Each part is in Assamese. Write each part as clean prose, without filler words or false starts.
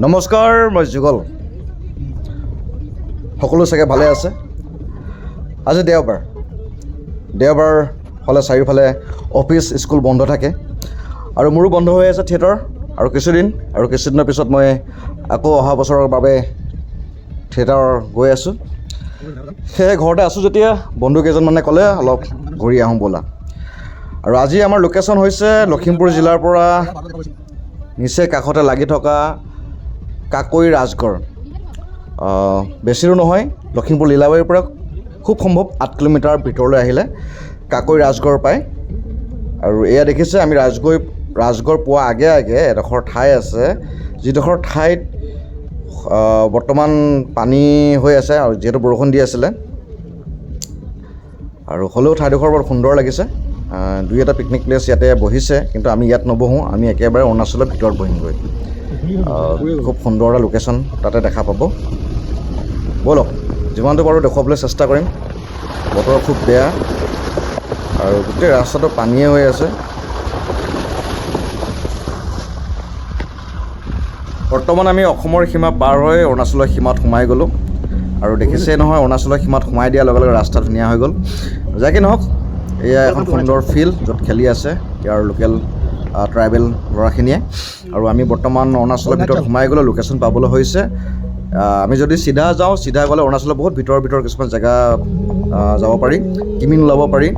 নমস্কাৰ, মই যুগল। সকলো চাগে ভালে আছে। আজি দেওবাৰ হ'লে চাৰিওফালে অফিচ স্কুল বন্ধ থাকে আৰু মোৰো বন্ধ হৈ আছে থিয়েটাৰ আৰু কিছুদিনৰ পিছত মই আকৌ অহা বছৰৰ বাবে থিয়েটাৰ গৈ আছোঁ। সেয়ে ঘৰতে আছোঁ যেতিয়া বন্ধু কেইজনমানে ক'লে অলপ ঘূৰি আহোঁ ব'লা। আৰু আজি আমাৰ লোকেশ্যন হৈছে লখিমপুৰ জিলাৰ পৰা নিচেই কাষতে লাগি থকা কাকৈ ৰাজগড়। বেছি দূৰ নহয়, লখিমপুৰ লীলাবাৰীৰ পৰা খুব সম্ভৱ 8 কিলোমিটাৰ ভিতৰলৈ আহিলে কাকৈ ৰাজগড় পায়। আৰু এয়া দেখিছে, আমি ৰাজগড় পোৱা আগে এডোখৰ ঠাই আছে, যিডোখৰ ঠাইত বৰ্তমান পানী হৈ আছে আৰু যিহেতু বৰষুণ দি আছিলে। আৰু হ'লেও ঠাইডোখৰ বৰ সুন্দৰ লাগিছে। দুই এটা পিকনিক প্লেচ ইয়াতে বহিছে, কিন্তু আমি ইয়াত নবহোঁ, আমি একেবাৰে অৰুণাচলৰ ভিতৰত বহিমগৈ। খুব সুন্দৰ এটা লোকেশ্যন তাতে দেখা পাব। ব'লক, যিমানটো পাৰোঁ দেখুৱাবলৈ চেষ্টা কৰিম। বতৰ খুব বেয়া আৰু গোটেই ৰাস্তাটো পানীয়ে হৈ আছে। বৰ্তমান আমি অসমৰ সীমা পাৰ হৈ অৰুণাচলৰ সীমাত সোমাই গ'লোঁ আৰু দেখিছেই নহয়, অৰুণাচলৰ সীমাত সোমাই দিয়াৰ লগে লগে ৰাস্তা ধুনীয়া হৈ গ'ল। যাকে নহওক, এয়া এখন সুন্দৰ ফিল্ড য'ত খেলি আছে ইয়াৰ লোকেল ট্ৰাইবেল ল'ৰাখিনিয়ে। আৰু আমি বৰ্তমান অৰুণাচলৰ ভিতৰত সোমাই গ'লোঁ, লোকেশ্যন পাবলৈ হৈছে। আমি যদি চিধা গ'লে অৰুণাচলৰ বহুত ভিতৰ কিছুমান জেগা যাব পাৰি, কিমিন ওলাব পাৰি।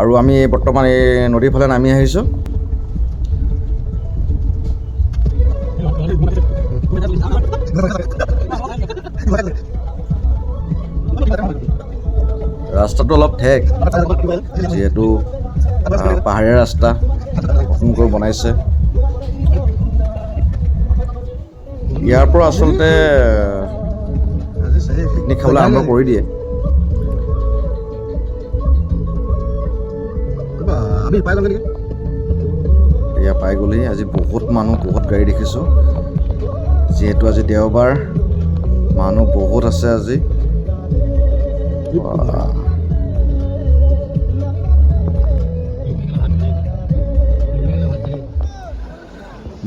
আৰু আমি বৰ্তমান এই নদীৰ ফালে নামি আহিছোঁ। ৰাস্তাটো অলপ ঠেক, যিহেতু পাহাৰীয়া ৰাস্তা নতুনকৈ বনাইছে। ইয়াৰ পৰা আচলতে পিকনিক খাবলৈ আৰম্ভ কৰি দিয়ে। এয়া পাই গ'লেই। আজি বহুত মানুহ, বহুত গাড়ী দেখিছোঁ। যিহেতু আজি দেওবাৰ, মানুহ বহুত আছে আজি।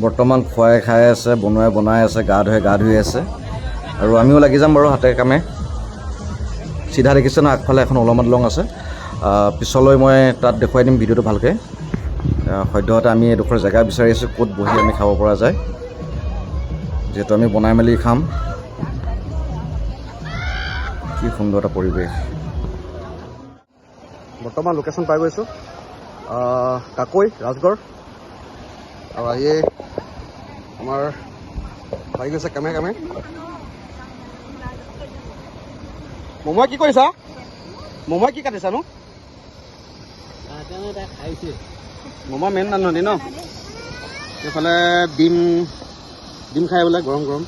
বৰ্তমান খুৱাই খাই আছে, বনাই আছে, গা ধুই আছে। আৰু আমিও লাগি যাম বাৰু হাতে কামে। চিধা দেখিছে ন, আগফালে এখন ওলমা দলং আছে। পিছলৈ মই তাত দেখুৱাই দিম ভিডিঅ'টো ভালকৈ। সদ্যহতে আমি এডোখৰ জেগা বিচাৰি আছোঁ ক'ত বহি আমি খাব পৰা যায়, যিহেতু আমি বনাই মেলি খাম। কি সুন্দৰ এটা পৰিৱেশ। বৰ্তমান লোকেশ্যন পাই গৈছোঁ, কাকৈ ৰাজগড়। আৰু আহিয়ে আমাৰ পাই গৈছে কামে মমই কি কৰিছা? মমই কি কাটিছানো? মমা মেইন ৰান্ধনি ন? এইফালে ডিম খাই বোলে গৰম।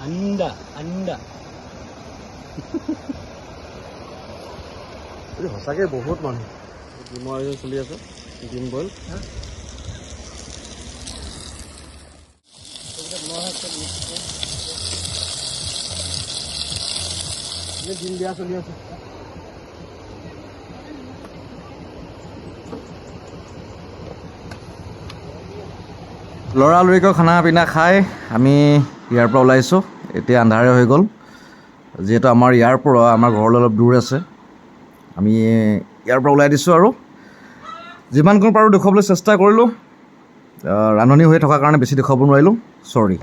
আন্দা সঁচাকৈ বহুত মানুহ। ডিমৰ আয়োজন চলি আছে, ডিম বইল। ডিম দিয়া চলি আছে। লৰালৰিকৈ খানা পিনা খাই আমি ইয়াৰ পৰা ওলাইছোঁ। এতিয়া আন্ধাৰে হৈ গ'ল, যিহেতু আমাৰ ইয়াৰ পৰা আমাৰ ঘৰলৈ অলপ দূৰ আছে। আমি ইয়াৰ পৰা ওলাই দিছোঁ আৰু যিমানকণ পাৰোঁ দেখুৱাবলৈ চেষ্টা কৰিলোঁ। ৰান্ধনি হৈ থকাৰ কাৰণে বেছি দেখুৱাব নোৱাৰিলোঁ, চৰি।